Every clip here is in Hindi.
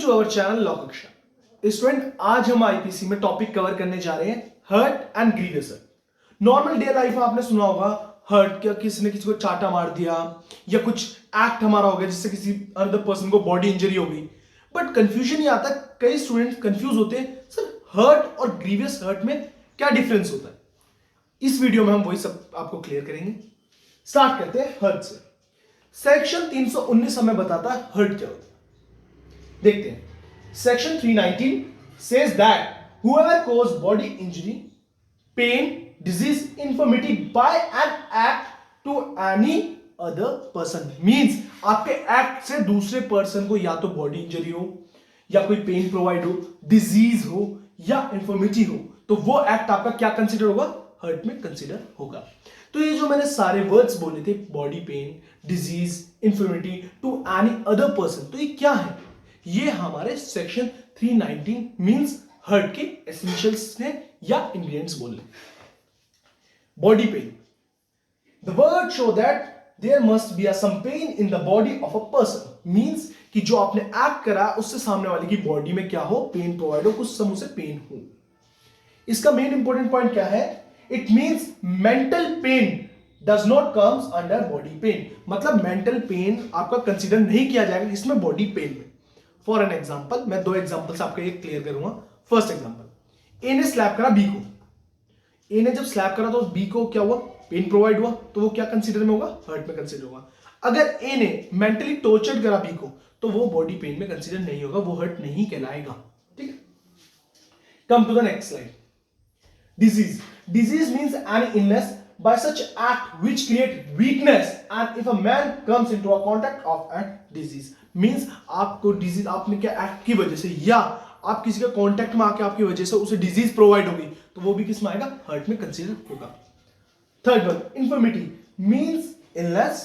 टू अवर चैनल लॉ कक्षा। स्टूडेंट, आज हम आईपीसी में टॉपिक कवर करने जा रहे हैं hurt and grievous hurt. Normal day life में आपने सुना होगा हर्ट, क्या किसी ने किसी को चाटा मार दिया या कुछ एक्ट हमारा हो गया जिससे किसी अदर पर्सन को बॉडी इंजरी हो गई। बट कंफ्यूजन ये आता है, कई स्टूडेंट कंफ्यूज होते हैं, सर हर्ट और ग्रीवियस हर्ट में क्या डिफरेंस होता है। इस वीडियो में हम वही सब आपको क्लियर करेंगे। स्टार्ट करते हैं हर्ट से। सेक्शन 319 हमें बताता है हर्ट क्या होता है। देखते हैं। Section 319 says that whoever caused body injury, pain, disease, infirmity by an act to any other person means आपके एक्ट से दूसरे पर्सन को या तो बॉडी इंजरी हो या कोई पेन प्रोवाइड हो, डिजीज हो या इंफर्मिटी हो, तो वो एक्ट आपका क्या कंसीडर होगा? हर्ट में कंसीडर होगा। तो ये जो मैंने सारे वर्ड्स बोले थे, body pain, disease, infirmity to any other person, तो ये क्या है? ये हमारे सेक्शन 319 मींस हर्ट के एसेंशियल्स हैं या इंग्रेडिएंट्स बोल लें। Body pain, the word show that there must be some pain in the body of a person, means कि जो आपने एक्ट करा उससे सामने वाले की बॉडी में क्या हो? पेन प्रोवाइड हो, कुछ समय से पेन हो। इसका मेन इंपॉर्टेंट पॉइंट क्या है? It means mental pen does not comes under body pain, मतलब मेंटल पेन आपका कंसीडर नहीं किया जाएगा इसमें बॉडी पेन में। फॉर एन एग्जाम्पल, मैं दो एग्जाम्पल आपको एक क्लियर करूंगा। फर्स्ट एग्जाम्पल, ए ने स्लैप करा बी को। ए ने जब स्लैप करा तो बी को क्या हुआ? पेन प्रोवाइड हुआ, तो वो क्या कंसीडर में होगा? हर्ट में कंसीडर होगा। अगर ए ने मेंटली टॉर्चर्ड करा बी को, तो वो बॉडी पेन में कंसीडर नहीं होगा, वो हर्ट नहीं कहलाएगा। ठीक है, come to the next slide. Disease, disease means any illness by such act which create weakness, and if a man comes into a contact of a disease means आपको डिजीज, आपने क्या एक्ट की वजह से या आप किसी का कांटेक्ट में आके आपकी वजह से उसे डिजीज प्रोवाइड होगी, तो वो भी किस में आएगा? हर्ट में कंसीडर होगा। Third one, infirmity means illness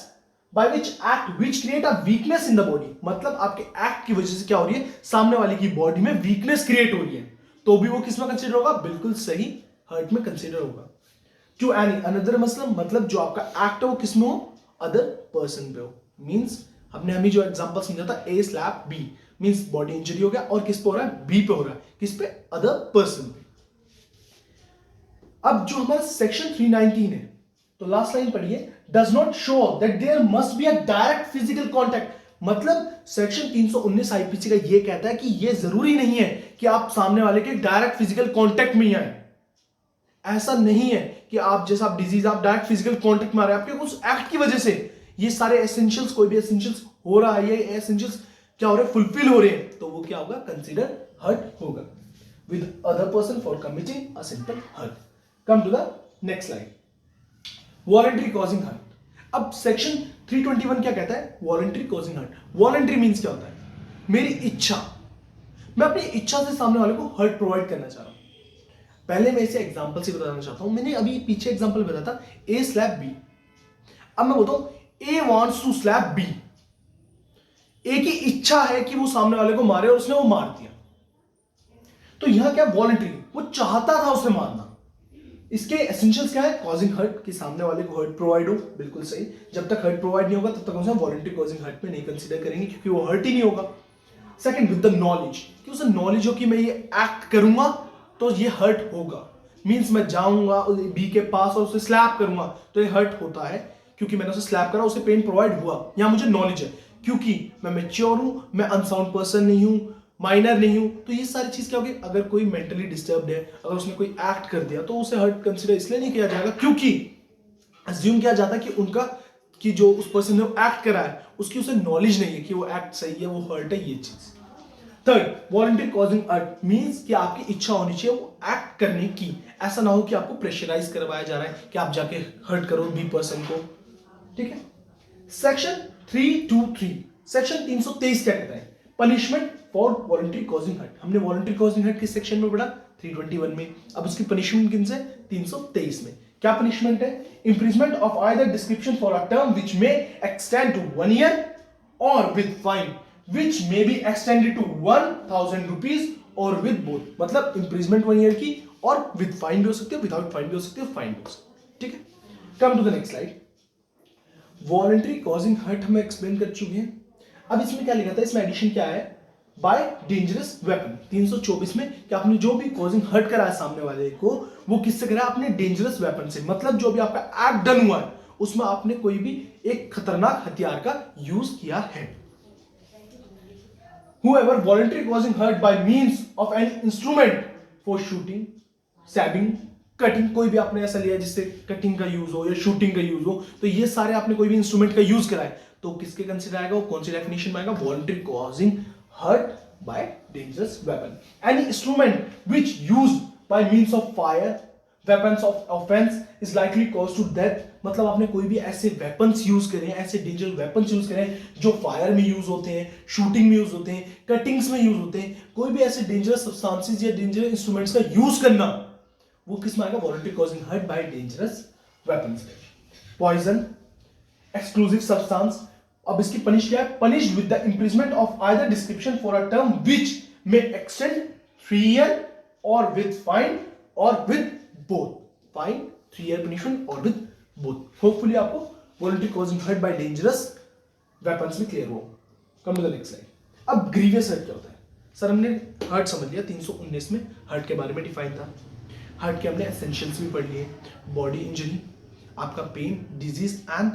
by which act which create a weakness in the body, मतलब आपके एक्ट की वजह से क्या हो रही है? सामने वाले की बॉडी में वीकनेस क्रिएट हो रही है, तो भी वो किस में कंसीडर होगा? बिल्कुल सही, हर्ट में कंसीडर होगा। टू एनी अनदर मतलब जो आपका एक्ट है वो किसमें हो? अदर पर्सन पे हो। मींस हमने अभी जो एग्जांपल समझा था, A slap B means body injury हो गया और किस पे हो रहा है? बी पे हो रहा है। किस पे? अदर पर्सन पे। अब जो हमारा सेक्शन 319 है, तो लास्ट लाइन पढ़िए, does not show that there must be a direct physical contact, मतलब सेक्शन 319 आईपीसी का ये कहता है कि ये जरूरी नहीं है कि आप सामने वाले के डायरेक्ट फिजिकल कॉन्टैक्ट में ही आए। ऐसा नहीं है कि आप जैसा आप डिजीज, आप डायरेक्ट फिजिकल कांटेक्ट में आ रहे हैं, आपके उस एक्ट की वजह से ये सारे एसेंशियल्स, कोई भी एसेंशियल्स हो रहा है, ये एसेंशियल्स क्या हो रहे हैं? फुलफिल हो रहे हैं, तो वो क्या होगा? कंसीडर हर्ट होगा with other person for committing a simple hurt. Come to the next slide, voluntary causing hurt. अब सेक्शन 321 क्या कहता है? Voluntary causing hurt. Voluntary means क्या होता है? मेरी इच्छा, मैं अपनी इच्छा से सामने वाले को हर्ट प्रोवाइड करना चाह रहा हूं। पहले मैं इसे एग्जांपल से बताना चाहता हूं। मैंने अभी पीछे एग्जांपल बताया था, ए स्लैप बी। अब मैं बोलता हूं ए वांट्स टू स्लैप बी। ए की इच्छा है कि वो सामने वाले को मारे और उसने वो मार दिया, तो यहां क्या? वॉलंटरी, वो चाहता था उसे मारना। इसके एसेंशियल्स क्या है? कॉजिंग हर्ट, कि सामने वाले को हर्ट प्रोवाइड हो। बिल्कुल सही, जब तक हर्ट प्रोवाइड नहीं होगा तब तक उसे वॉलंटरी कॉजिंग हर्ट में नहीं कंसीडर करेंगे, क्योंकि वो हर्ट ही नहीं होगा। सेकंड, विद द नॉलेज, कि उसे नॉलेज हो कि मैं ये एक्ट करूंगा तो ये हर्ट होगा। मींस मैं जाऊंगा बी के पास और उसे स्लैप करूंगा, तो ये हर्ट होता है क्योंकि मैंने उसे स्लैप करा, उसे पेन प्रोवाइड हुआ। यहां मुझे नॉलेज है क्योंकि मैं मैच्योर हूं, मैं अनसाउंड पर्सन नहीं हूं, माइनर नहीं हूं, तो ये सारी चीज क्या होगी? अगर कोई मेंटली डिस्टर्ब्ड है, अगर उसने कोई एक्ट कर दिया, तो उसे हर्ट कंसीडर इसलिए नहीं किया जाएगा क्योंकि अज्यूम किया जाता है कि उनका, कि जो उस पर्सन ने एक्ट करा है उसकी उसे नॉलेज नहीं है कि वो एक्ट सही है, वो हर्ट है, ये चीज। Third, voluntary causing hurt means कि आपकी इच्छा होनी चाहिए वो एक्ट करने की। ऐसा ना हो कि आपको प्रेशराइज करवाया जा रहा है कि आप जाके हर्ट करो बी पर्सन को। ठीक है, सेक्शन 323, सेक्शन 323 क्या कहता है? Punishment for voluntary causing hurt. हमने वॉलंटरी कॉजिंग हर्ट किस सेक्शन में पढ़ा? 321 में। अब उसकी पनिशमेंट किन से? 323 में। क्या पनिशमेंट है? Imprisonment of either description for a term which may extend to 1 year और with fine which may be extended to 1000 rupees और with both, मतलब imprisonment 1 ईयर की और with fine भी हो सकती है, विदाउट फाइन भी हो सकती है, फाइन भी हो सकती है। ठीक है, come to the next slide. Voluntary causing hurt हम एक्सप्लेन कर चुके हैं। अब इसमें क्या लिखा था? इसमें एडिशन क्या है? Bye dangerous weapon. 324 में कि आपने जो भी कॉजिंग हर्ट करा है सामने वाले को, वो किससे करा है? आपने डेंजरस वेपन से, मतलब जो भी आपका एक्ट डन हुआ है उसमें आपने कोई भी एक खतरनाक हथियार का यूज किया है। Whoever voluntarily causing hurt by means of any instrument for shooting, stabbing, cutting, कोई भी आपने ऐसा लिया जिससे कटिंग का यूज हो या शूटिंग का यूज हो, तो ये सारे आपने कोई भी इंस्ट्रूमेंट का यूज करा है तो किसके कंसिडर आएगा? वो कौन सी डेफिनेशन में आएगा? Voluntary causing hurt by dangerous weapon. Any instrument which used by means of fire, weapons of offence is likely cause to death. मतलब आपने कोई भी ऐसे वेपन्स यूज करें, ऐसे डेंजरस वेपन्स यूज करें जो फायर में यूज होते हैं, शूटिंग में यूज होते हैं, कटिंग्स में यूज होते हैं, कोई भी ऐसे डेंजरस सब्सटेंसेस या डेंजरस इंस्ट्रूमेंट्स का यूज करना, वो किस में आएगा? Voluntary causing hurt by dangerous weapons. Poison, exclusive substance, अब इसकी पनिश क्या है? Punished with the imprisonment of either description for a term which may extend 3 year और विद फाइन और with both. Fine, 3 year punishment और विद बोथ। होपफुली आपको voluntary causing hurt by dangerous weapons में क्लियर हो। कम टू द नेक्स्ट स्लाइड। अब ग्रीवियस हर्ट क्या होता है? सर हमने हर्ट समझ लिया, 319 में हर्ट के बारे में डिफाइन था। हर्ट के हमने एसेंशियल्स भी पढ़ लिए, बॉडी इंजरी, आपका pain, disease and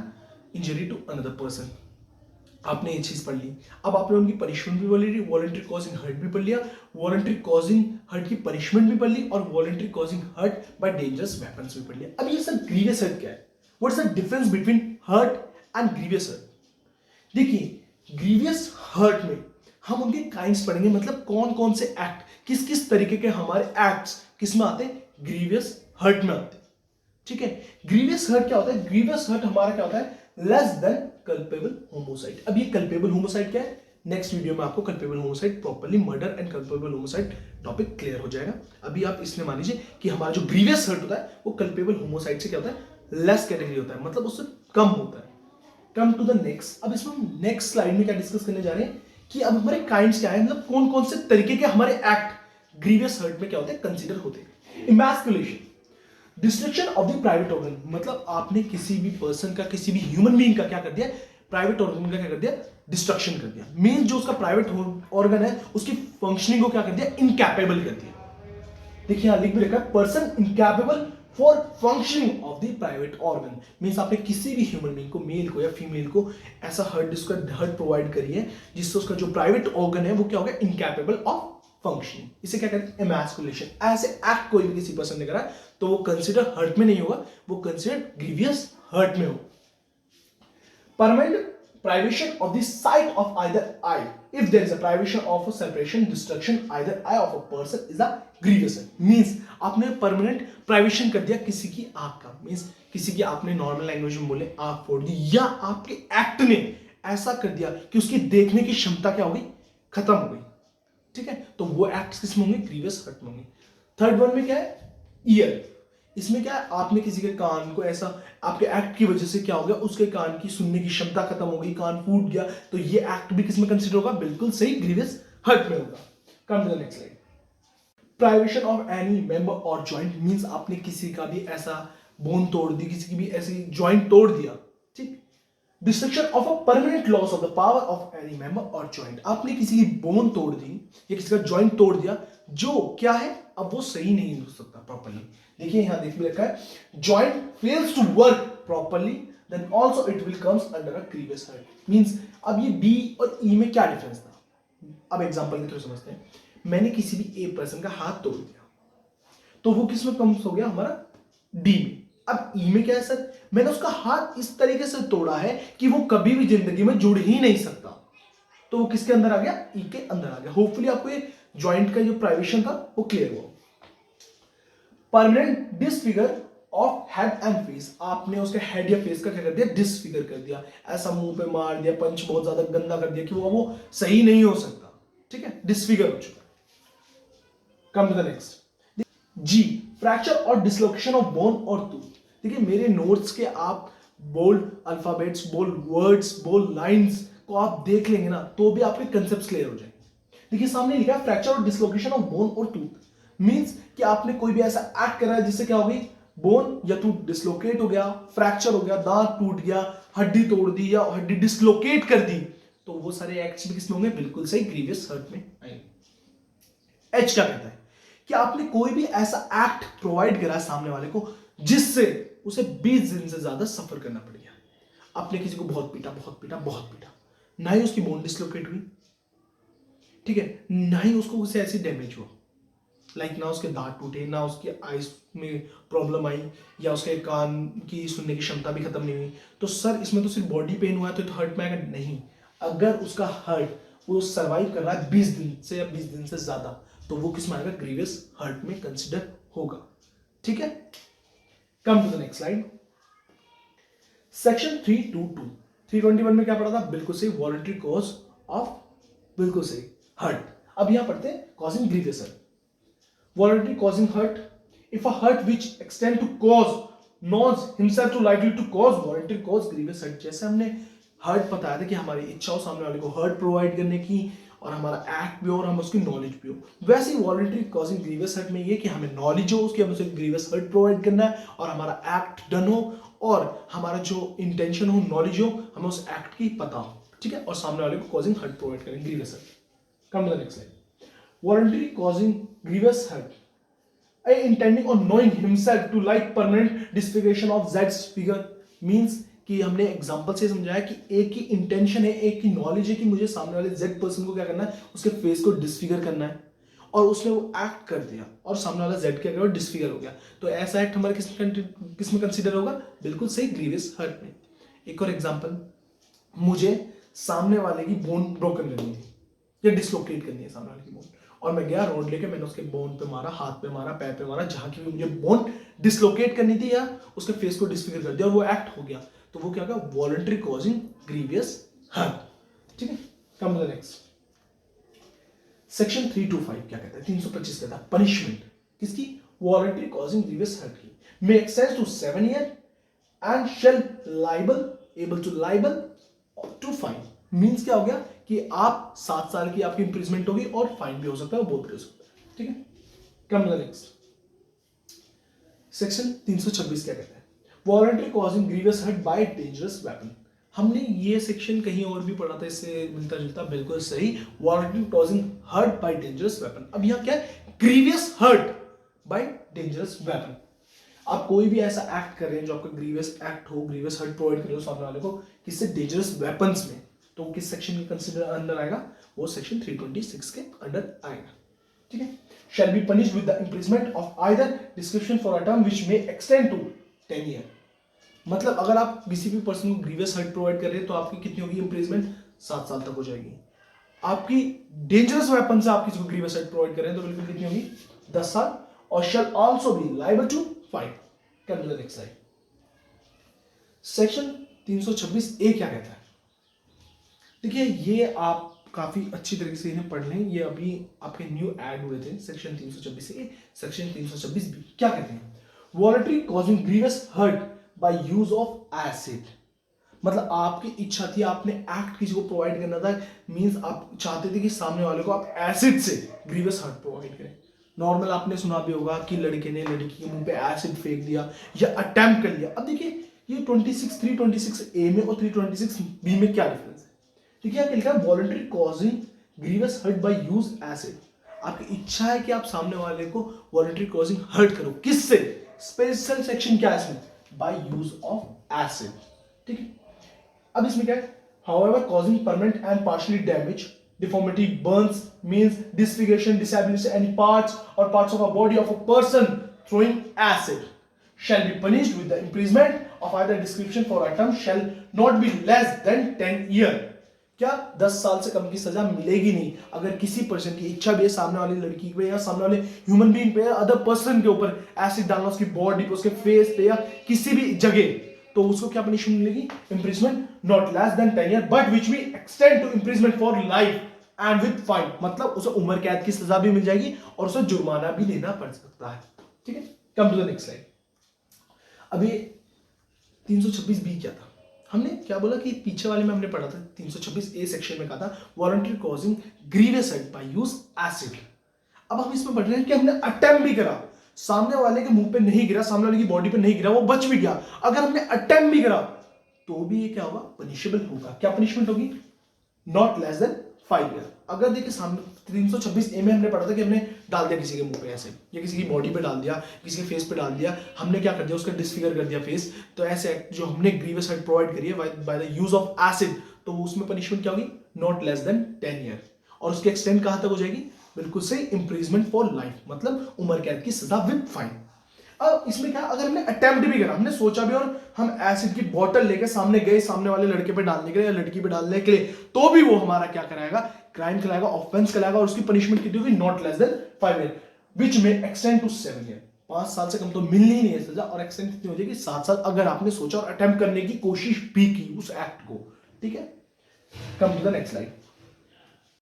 injury to another person, आपने ये चीज पढ़ ली। अब आपने उनकी पनिशमेंट भी पढ़ ली, वॉलंटरी कॉजिंग हर्ट भी पढ़ लिया, वॉलंटरी कॉजिंग हर्ट की पनिशमेंट भी पढ़ ली और voluntary causing hurt by dangerous weapons भी पढ़ लिया। अब ये सर ग्रीवियस हर्ट क्या है? What is the difference between hurt and grievous hurt? देखिए, ग्रीवियस हर्ट में हम उनके काइंड्स पढ़ेंगे, मतलब कौन कौन से एक्ट, किस किस तरीके के हमारे एक्ट्स किस में आते हैं? ग्रीवियस हर्ट में आते हैं। ठीक है, ग्रीवियस हर्ट क्या होता है? ग्रीवियस हर्ट हमारा क्या होता है? Less than culpable homicide. अब ये कल्पेबल होमोसाइड क्या है? नेक्स्ट वीडियो में आपको culpable homicide, properly murder and culpable homicide topic clear हो जाएगा। अभी आप इसमें मान लीजिए कि हमारा जो ग्रीवियस हर्ट होता है वो कल्पेबल होमोसाइड से क्या होता है? लेस कैटेगरी होता है, मतलब उससे कम होता है। Come to the next. अब इसमें हम नेक्स्ट स्लाइड में क्या डिस्कस करने जा रहे हैं कि अब हमारे काइंड्स क्या है, मतलब कौन कौन से तरीके के हमारे एक्ट ग्रीवियस हर्ट में क्या होते हैं? कंसीडर होते हैं। Emasculation, destruction of the private organ, मतलब आपने किसी भी पर्सन का, किसी भी ह्यूमन बीइंग का क्या कर दिया? प्राइवेट ऑर्गन का क्या कर दिया? डिस्ट्रक्शन कर दिया। मींस जो उसका प्राइवेट ऑर्गन है उसकी फंक्शनिंग को क्या कर दिया? इनकैपेबल कर दिया। देखिए यहां लिख भी रखा है, person incapable for functioning of the private organ. Means आपने किसी भी ह्यूमन बीइंग को, मेल को या फीमेल को, ऐसा हर्ट प्रोवाइड करी है जिससे उसका जो प्राइवेट ऑर्गन है वो क्या हो गया? Incapable of functioning. इसे क्या कहते हैं? एमैस्कुलेशन। ऐसे एक्ट कोई भी किसी पर्सन ने करा तो वो कंसिडर हर्ट में नहीं होगा, वो कंसिडर ग्रीवियस हर्ट में होगा। Permanent privation of the sight of either eye. If there is a privation of a separation, destruction either eye of a person is a grievous hurt. Means आपने permanent privation कर दिया किसी की आंख का, means किसी की, आपने नॉर्मल लैंग्वेज में बोले आंख फोड़ दी, या आपके एक्ट ने ऐसा कर दिया कि उसकी देखने की क्षमता क्या हो गई? खत्म हो गई। ठीक है, तो वो एक्ट किस में होंगे? ग्रीवियस हर्ट में होंगे। थर्ड वन में क्या है? ईयर। इसमें क्या है? आपने किसी के कान को ऐसा, आपके एक्ट की वजह से क्या हो गया? उसके कान की सुनने की क्षमता खत्म हो गई, कान फूट गया, तो ये एक्ट भी किसमें कंसीडर होगा? बिल्कुल सही, ग्रीवियस हर्ट में होगा। Come to the next slide. Privation of any member और जॉइंट, मींस आपने किसी का भी ऐसा बोन तोड़ दी, किसी की भी ऐसी जॉइंट तोड़ दिया। ठीक। Destruction of a permanent loss of the power of any member और जॉइंट, आपने किसी की बोन तोड़ दी या किसी का जॉइंट तोड़ दिया जो क्या है? अब वो सही नहीं हो सकता प्रॉपर्ली। देखिए यहां देख भी रखा है, joint fails to work properly then also it will comes under a grievous hurt. Means अब ये बी और ई में क्या डिफरेंस था? अब एग्जांपल के थ्रू समझते हैं। मैंने किसी भी ए पर्सन का हाथ तोड़ दिया तो वो किस में कम्स हो गया? हमारा डी में। अब ई में क्या है सर? मैंने उसका हाथ इस तरीके से तोड़ा है कि वो कभी भी जिंदगी में जुड़ ही नहीं सकता, तो वो किसके अंदर आ गया? ई के अंदर आ गया। होपफुली आपको ये जॉइंट का जो प्राइवेशन था वो क्लियर हुआ। Permanent disfigure of head and face, आपने उसके हेड या फेस का क्या कर दिया? डिसफिगर कर दिया, ऐसा मुंह पे मार दिया, पंच बहुत ज्यादा गंदा कर दिया कि वो सही नहीं हो सकता। ठीक है, डिसफिगर हो चुका। Come to the next. जी, फ्रैक्चर और डिसलोकेशन ऑफ बोन और टूथ। देखिए मेरे नोट्स के आप bold alphabets, bold words, bold lines को आप देख लेंगे ना तो भी आपके कंसेप्ट क्लियर हो जाएंगे। देखिए सामने लिखा है फ्रैक्चर और डिसलोकेशन ऑफ बोन और टूथ, मींस कि आपने कोई भी ऐसा एक्ट करा है जिससे क्या हो गई? बोन या टूथ डिसलोकेट हो गया, फ्रैक्चर हो गया, दांत टूट गया, हड्डी तोड़ दी या हड्डी डिसलोकेट कर दी, तो वो सारे एक्ट्स भी किसमें होंगे? बिल्कुल सही, ग्रीवियस हर्ट में आएंगे। एच क्या कहता है कि आपने कोई भी ऐसा एक्ट प्रोवाइड करा सामने वाले को जिससे उसे 20 दिन से ज्यादा सफर करना पड़ गया। आपने किसी को बहुत पीटा, बहुत पीटा, बहुत पीटा, ना ही उसकी बोन डिसलोकेट हुई, ठीक है, ना ही उसको उसे ऐसी डैमेज हुआ, लाइक ना उसके दांत टूटे, ना उसके आईज में प्रॉब्लम आई, या उसके कान की सुनने की क्षमता भी खत्म नहीं हुई, तो सर इसमें तो सिर्फ बॉडी पेन हुआ है तो हर्ट में आएगा? नहीं, अगर उसका हर्ट वो सर्वाइव कर रहा है 20 दिन से या 20 दिन से ज्यादा, तो वो किस में आएगा? ग्रीवियस हर्ट में कंसिडर होगा। ठीक है, come to the next slide. Section 322 321 में क्या पढ़ा था? बिल्कुल सही, वॉलंटरी कॉज ऑफ, बिल्कुल सही, हर्ट। अब यहां पढ़ते हैं causing grievous hurt. Voluntary causing hurt. If a hurt which extend to cause knows himself to likely to cause voluntary cause grievous hurt. जैसे हमने हर्ट बताया था कि हमारी इच्छा हो सामने वाले को हर्ट प्रोवाइड करने की, और हमारा एक्ट भी हो और हम उसकी नॉलेज भी हो, वैसे ही वॉलंटरी कॉजिंग ग्रीवियस हर्ट में ये कि हमें नॉलेज हो उसकी, हमें उसे ग्रीवियस हर्ट प्रोवाइड करना है, और हमारा एक्ट डन हो, और हमारा जो इंटेंशन हो, नॉलेज हो, हमें उस एक्ट की पता हो, ठीक है, और सामने वाले को कॉजिंग हर्ट प्रोवाइड करें, grievous hurt. Come to the next slide. Voluntary causing grievous hurt. Intending or knowing himself to like permanent disfiguration of Z's figure means कि हमने एग्जांपल से समझाया कि एक की इंटेंशन है, एक की नॉलेज है कि मुझे सामने वाले Z पर्सन को क्या करना है? उसके फेस को डिसफिगर करना है, और उसने वो एक्ट कर दिया और सामने वाला Z क्या कर डिसफिगर हो गया, तो ऐसा एक्ट हमारे किसमें कंसीडर होगा? बिल्कुल सही, ग्रीवियस हर्ट में। एक और एग्जांपल, मुझे सामने वाले की बोन ब्रोकन करनी है या डिसलोकेट करनी है सामने वाले की बोन, और मैं गया रोड लेके, मैंने उसके बोन पे मारा, हाथ पे मारा, पैर पे मारा, जहां की भी मुझे बोन डिसलोकेट करनी थी, या उसके फेस को डिसफिगर कर दिया, और वो एक्ट हो गया, तो वो क्या होगा? Voluntary causing grievous hurt. ठीक है, come to the next. Section 325 क्या कहता है? 325 कहता है पनिशमेंट किसकी? वॉलंटरी कॉजिंग ग्रीवियस हर्ट की। May extend to 7 year and shall liable able to liable to fine. Means क्या हो गया कि आप 7 साल की आपकी इंप्रिजमेंट होगी, और फाइन भी हो सकता है, वो बहुत भी हो सकता है। ठीक है, come to the next. Section 326 क्या कहता है? Voluntary causing grievous hurt by dangerous weapon. हमने ये सेक्शन कहीं और भी पढ़ा था, इससे मिलता जुलता, बिल्कुल सही, voluntary causing hurt by dangerous weapon. अब यहां क्या है? Grievous hurt by dangerous weapon. आप कोई भी ऐसा एक्ट कर रहे हैं जो आपका ग्रीवियस एक्ट हो, ग्रीवियस हर्ट प्रोवाइड कर रहे हो सामने वाले को किससे? डेंजरस वेपन्स में, तो किस सेक्शन के कंसीडर अंडर आएगा? वो सेक्शन 326 के अंडर आएगा। ठीक है, shall be punished with the imprisonment of either description for a term which may extend to 10 year. मतलब अगर आप किसी भी पर्सन को ग्रीवियस हर्ट प्रोवाइड कर रहे हैं तो आपकी कितनी होगी इंप्रिजमेंट? 7 साल तक हो जाएगी। आपकी डेंजरस वेपन से आप किसी को ग्रीवियस हर्ट प्रोवाइड कर रहे हैं तो बिल्कुल कितनी होगी? 10 साल। और shall also be liable to fine. Come to the next slide. Section 326 A क्या कहता है? देखिए, ये आप काफी अच्छी तरीके से इन्हें पढ़ लें, ये अभी आपके न्यू ऐड हुए थे। सेक्शन 326 ए, सेक्शन 326 बी क्या कहते हैं? Voluntary causing grievous hurt by use of acid. मतलब आपकी इच्छा थी, आपने एक्ट किसी को प्रोवाइड करना था, मींस आप चाहते थे कि सामने वाले को आप एसिड से ग्रीवियस हर्ट प्रोवाइड करें। नॉर्मल आपने सुना भी होगा कि लड़के ने लड़की के मुंह पे एसिड फेंक दिया या अटेम्प्ट कर लिया। अब देखिए, ये 326 ए में और 326 बी में क्या डिफरेंस है? ठीक है, लिखा है voluntary causing grievous hurt by use acid. आपकी इच्छा है कि आप सामने वाले को वॉलंटरी कॉजिंग हर्ट करो, किससे? स्पेशल सेक्शन क्या है इसमें? Bye use of acid. ठीक है, अब इसमें क्या है? However, causing permanent and partially damage, deformity, burns, means disfiguration, disability, any parts or parts of a body of a person throwing acid shall be punished with the imprisonment of either description for a term shall not be less than 10 year। क्या 10 साल से कम की सजा मिलेगी नहीं अगर किसी पर्सन की इच्छा भी है सामने वाली लड़की पे या सामने वाले ह्यूमन बीइंग पे या अदर पर्सन के ऊपर एसिड डालना, उसकी बॉडी पे, उसके फेस पे या किसी भी जगह, तो उसको क्या पनिशमेंट मिलेगी? Imprisonment not less than 10 year but which we extend to imprisonment for life and with fine. मतलब उसे उम्र कैद की सजा भी मिल जाएगी और उसे जुर्माना भी देना पड़ सकता है। ठीक है, come to the next slide. अभी 326 बी क्या था? हमने क्या बोला कि पीछे वाले में हमने पढ़ा था 326 ए सेक्शन में कहा था voluntary causing grievous hurt by use acid. अब हम इसमें पढ़ रहे हैं कि हमने अटेम्प्ट भी करा, सामने वाले के मुंह पे नहीं गिरा, सामने वाले की बॉडी पे नहीं गिरा, वो बच भी गया। अगर हमने अटेम्प्ट भी करा तो भी ये क्या होगा? पनिशेबल होगा। क्या पनिशमेंट होगी? Not less then 5 year. अगर देखिए सामने 326A में हमने पढ़ा था कि हमने डाल दिया किसी के मुंह पे ऐसे, या किसी की बॉडी पे डाल दिया, किसी के फेस पे डाल दिया, हमने क्या कर दिया, उसका डिसफिगर कर दिया फेस, तो ऐसे जो हमने ग्रीवियस हर्ट प्रोवाइड करी है by the use of acid, तो उसमें पनिशमेंट क्या होगी, नॉट लेस देन 10 ईयर। और उसकी एक्सटेंड कहां तक हो जाएगी, बिल्कुल सही, इंप्रिजमेंट फॉर लाइफ, मतलब उम्र कैद की सजा विद फाइन। अब इसमें क्या, अगर हमने अटेम्प्ट भी करा, हमने सोचा भी और हम एसिड की बोतल लेके सामने गए सामने वाले लड़के पे डालने के लिए या लड़की पे डालने के लिए, तो भी वो हमारा क्या कराएगा, क्राइम कराएगा, ऑफेंस कराएगा, और उसकी पनिशमेंट कितनी होगी, नॉट लेस देन 5 ईयर, विच में एक्सटेंड टू 7 ईयर। 5 साल से कम तो मिलनी ही नहीं है सजा, और एक्सटेंड कितनी हो जाएगी, 7 साल, अगर आपने सोचा और अटेम्प्ट करने की कोशिश भी की उस एक्ट को। ठीक है, come to the next slide.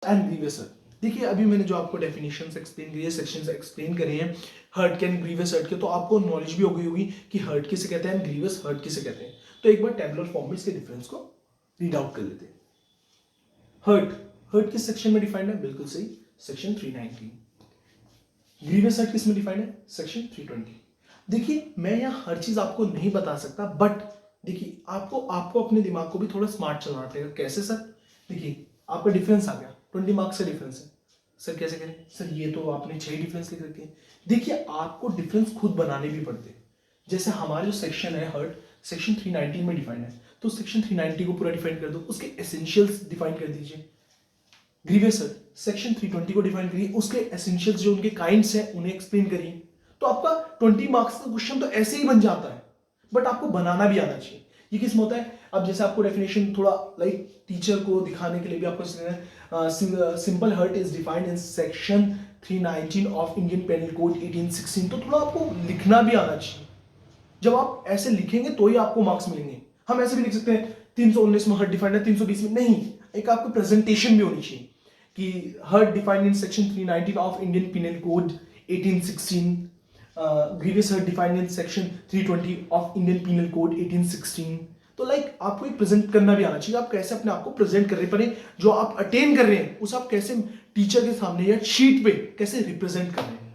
And grievous hurt, देखिए अभी मैंने जो आपको डेफिनेशंस एक्सप्लेन करी है, सेक्शंस एक्सप्लेन करे हैं हर्ट के एंड ग्रीवियस हर्ट के, तो आपको नॉलेज भी हो गई होगी कि हर्ट किसे कहते हैं, ग्रीवियस हर्ट किसे कहते हैं। तो एक बार टेबुलर फॉर्म में इसके डिफरेंस को रीड आउट कर लेते हैं। हर्ट किस सेक्शन में डिफाइंड है, बिल्कुल सही, सेक्शन 319। ग्रीवियस हर्ट किस में डिफाइंड है, सेक्शन 320। देखिए मैं यहाँ हर चीज आपको नहीं बता सकता, बट देखिए आपको अपने दिमाग को भी थोड़ा स्मार्ट चलाना पड़ेगा। कैसे सर, देखिए आपका डिफरेंस आ गया, 20 मार्क्स का डिफरेंस है, सर कैसे करें, सर ये तो आपने 6 डिफरेंस लिख रखे हैं। देखिए आपको डिफरेंस खुद बनाने भी पड़ते हैं। जैसे हमारा जो सेक्शन है हर्ट, सेक्शन 319 में डिफाइंड है, तो सेक्शन 390 को पूरा डिफाइन कर दो, उसके एसेंशियल्स डिफाइन कर दीजिए। ग्रीवियस हर्ट सेक्शन 320 को डिफाइन करिए, उसके एसेंशियल्स जो उनके काइंड्स हैं उन्हें एक्सप्लेन करिए। तो आपका 20 मार्क्स का क्वेश्चन तो ऐसे ही बन जाता है, बट आपको बनाना भी आना चाहिए। ये किस में होता है, अब जैसे आपको डेफिनेशन थोड़ा लाइक टीचर को दिखाने के लिए भी आपको simple hurt is defined in section 319 of Indian penal code 1816, तो थोड़ा आपको लिखना भी आना चाहिए। जब आप ऐसे लिखेंगे तो ही आपको मार्क्स मिलेंगे। हम ऐसे भी लिख सकते हैं 319 में हर्ट डिफाइंड है, 320 में नहीं, एक आपको प्रेजेंटेशन भी होनी चाहिए कि hurt defined in section 319 of Indian penal code 1816, grievous hurt defined in section 320 of Indian penal code 1816। तो लाइक आपको एक प्रेजेंट करना भी आना चाहिए, आप कैसे अपने आप को प्रेजेंट कर रहे हैं, जो आप अटेन कर रहे हैं उस आप कैसे टीचर के सामने या शीट पे कैसे रिप्रेजेंट कर रहे हैं।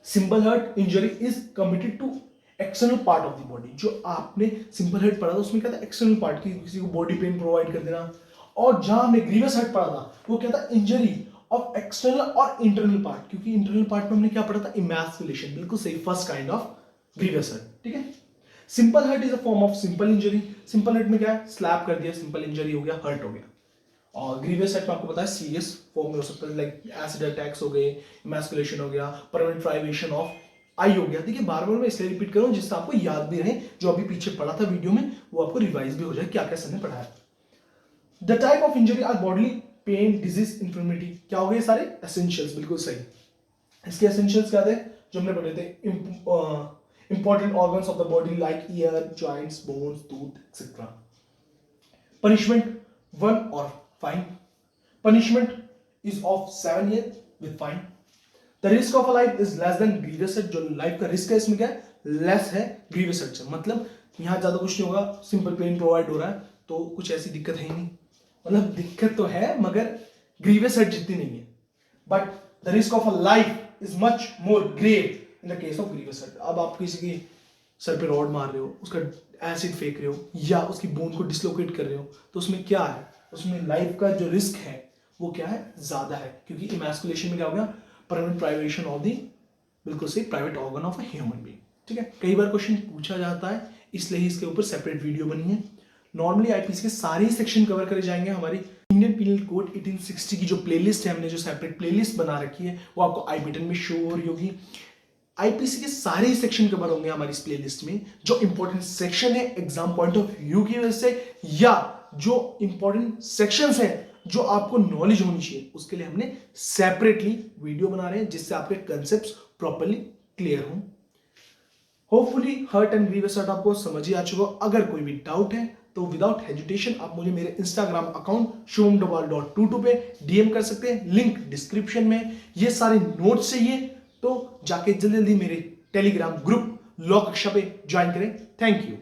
Simple hurt injury is committed to external part of the body. जो आपने सिंपल हर्ट पढ़ा था उसमें क्या था, एक्सटर्नल पार्ट की, किसी को बॉडी पेन प्रोवाइड कर देना। और जहां हमने ग्रीवियस हर्ट पढ़ा था वो क्या था, इंजरी ऑफ एक्सटर्नल और इंटरनल पार्ट, क्योंकि इंटरनल पार्ट में हमने क्या पढ़ा था, इमैस्कुलेशन, बिल्कुल सही, first kind of grievous hurt. ठीक है, simple hurt is a form of simple injury. Simple hurt में क्या है, स्लैप कर दिया, सिंपल इंजरी हो गया, हर्ट हो गया। और ग्रीवियस हर्ट में आपको पता है सीरियस फॉर्म में हो सकता है, लाइक एसिड अटैक्स हो गए, इमैस्कुलेशन हो गया, परमानेंट प्राइवेशन ऑफ आई हो गया। देखिए बार बार मैं इसलिए रिपीट कर रहा हूं जिससे आपको याद भी रहे, जो अभी पीछे पढ़ा था वीडियो में वो आपको रिवाइज भी हो जाए क्या क्या सर ने पढ़ाया। The type of injury are bodily pain, disease, infirmity. क्या हो गए सारे एसेंशियल्स, बिल्कुल सही। इसके एसेंशियल्स क्या थे जो हमने पढ़े थे, important organs of the body like ear, joints, bones, tooth etcetera. Punishment 1 और fine. Punishment is of 7 year with fine. The risk of a life is less than grievous hurt. जो लाइफ का रिस्क है इसमें क्या है, लेस है ग्रीवियस हर्ट से, मतलब यहां ज्यादा कुछ नहीं होगा, सिंपल पेन प्रोवाइड हो रहा है, तो कुछ ऐसी दिक्कत है ही नहीं, मतलब दिक्कत तो है मगर ग्रीवियस हर्ट जितनी नहीं है। But the risk of a life is much more grave in the case of grievous hurt. अब आप किसी की सर पे रॉड मार रहे हो, उसका एसिड फेंक रहे हो या उसकी बोन को डिसलोकेट कर रहे हो, तो उसमें क्या है, उसमें लाइफ का जो रिस्क है वो क्या है, ज्यादा है, क्योंकि इमैस्कुलेशन में क्या हो गया, परमानेंट प्राइवेशन ऑफ दी, बिल्कुल सही, private organ of a human being. ठीक है, कई बार क्वेश्चन पूछा जाता है, इसलिए ही इसके ऊपर सेपरेट वीडियो बनी है। नॉर्मली आईपीसी के सारे सेक्शन कवर करे जाएंगे। हमारी इंडियन पीनल कोड 1860 की जो प्लेलिस्ट है, हमने जो सेपरेट प्लेलिस्ट बना रखी है वो आपको आई बटन में शो हो रही होगी। आईपीसी के सारे सेक्शन कवर होंगे हमारी इस प्लेलिस्ट में। जो इंपॉर्टेंट सेक्शन है एग्जाम पॉइंट ऑफ व्यू की वजह से, या जो इंपॉर्टेंट सेक्शंस हैं जो आपको नॉलेज होनी चाहिए, उसके लिए हमने सेपरेटली वीडियो बना रहे हैं जिससे आपके कंसेप्ट्स प्रॉपर्ली क्लियर हों। Hopefully hurt and grievous hurt आपको समझ ही आ चुका। अगर कोई भी डाउट है तो विदाउट हेजिटेशन आप मुझे मेरे इंस्टाग्राम अकाउंट shubhamdobal.22 पे डीएम कर सकते हैं, लिंक डिस्क्रिप्शन में। ये सारे नोट्स चाहिए तो जाके जल्दी जल्दी मेरे टेलीग्राम ग्रुप लॉ कक्षा पे ज्वाइन करें। Thank you.